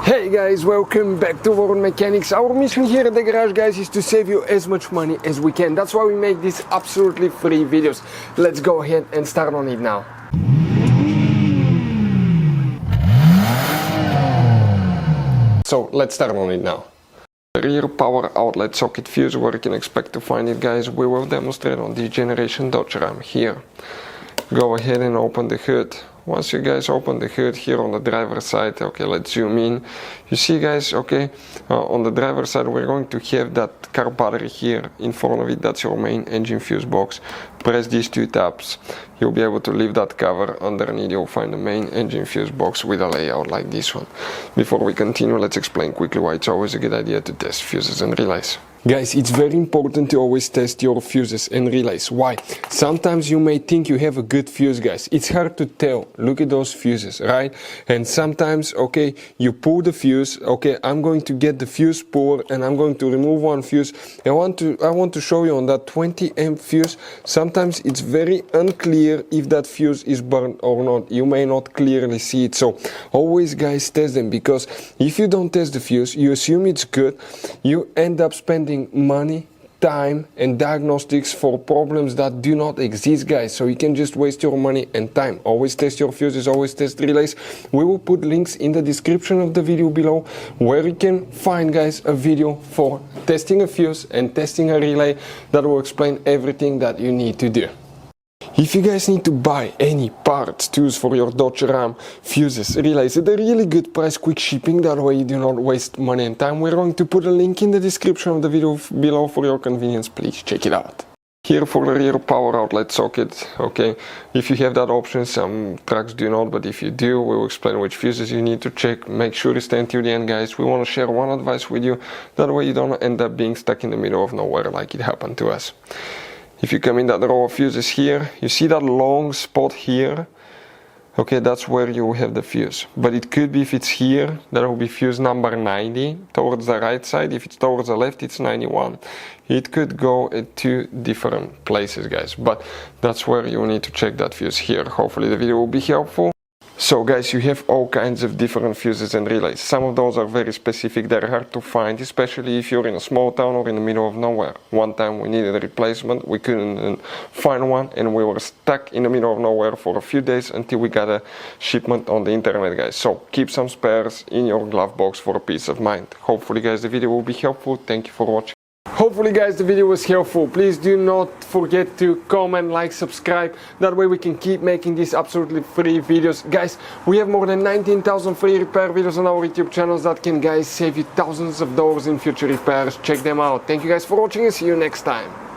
Hey guys, welcome back to World Mechanics. Our mission here at the garage, guys, is to save you as much money as we can. That's why we make these absolutely free videos. Let's go ahead and start on it now. So let's start on it now. The rear power outlet socket fuse, where you can expect to find it, guys, we will demonstrate on this generation Dodge Ram here. Go ahead and open the hood. Once you guys open the hood here on the driver's side, okay, let's zoom in. You see, guys, okay, on the driver's side we're going to have that car battery here in front of it. That's your main engine fuse box. Press these two tabs, you'll be able to lift that cover. Underneath you'll find the main engine fuse box with a layout like this one. Before we continue, let's explain quickly why it's always a good idea to test fuses and relays. Guys, it's very important to always test your fuses and relays. Why? Sometimes you may think you have a good fuse, guys. It's hard to tell. Look at those fuses, right? And sometimes, okay, you pull the fuse. Okay, I'm going to get the fuse puller and I'm going to remove one fuse. I want to show you on that 20 amp fuse. Sometimes it's very unclear if that fuse is burned or not. You may not clearly see it. So always, guys, test them, because if you don't test the fuse, you assume it's good. You end up spending money, time and diagnostics for problems that do not exist, guys. So you can just waste your money and time. Always test your fuses, always test relays. We will put links in the description of the video below where you can find, guys, a video for testing a fuse and testing a relay that will explain everything that you need to do. If you guys need to buy any parts, tools for your Dodge Ram, fuses, relays at a really good price, quick shipping, that way you do not waste money and time, we're going to put a link in the description of the video below for your convenience. Please check it out. Here for the rear power outlet socket, okay, if you have that option, some trucks do not, but if you do, we will explain which fuses you need to check. Make sure you stay until the end, guys. We want to share one advice with you, that way you don't end up being stuck in the middle of nowhere like it happened to us. If you come in that row of fuses here, you see that long spot here? Okay, that's where you have the fuse. But it could be, if it's here, that will be fuse number 90 towards the right side. If it's towards the left, it's 91. It could go at two different places, guys. But that's where you need to check that fuse here. Hopefully the video will be helpful. So guys, you have all kinds of different fuses and relays. Some of those are very specific, they're hard to find, especially if you're in a small town or in the middle of nowhere. One time we needed a replacement, we couldn't find one, and we were stuck in the middle of nowhere for a few days until we got a shipment on the internet, guys. So keep some spares in your glove box for peace of mind. Hopefully, guys, the video will be helpful. Thank you for watching. Hopefully, guys, the video was helpful. Please do not forget to comment, like, subscribe. That way we can keep making these absolutely free videos. Guys, we have more than 19,000 free repair videos on our YouTube channels that can, guys, save you thousands of dollars in future repairs. Check them out. Thank you guys for watching and see you next time.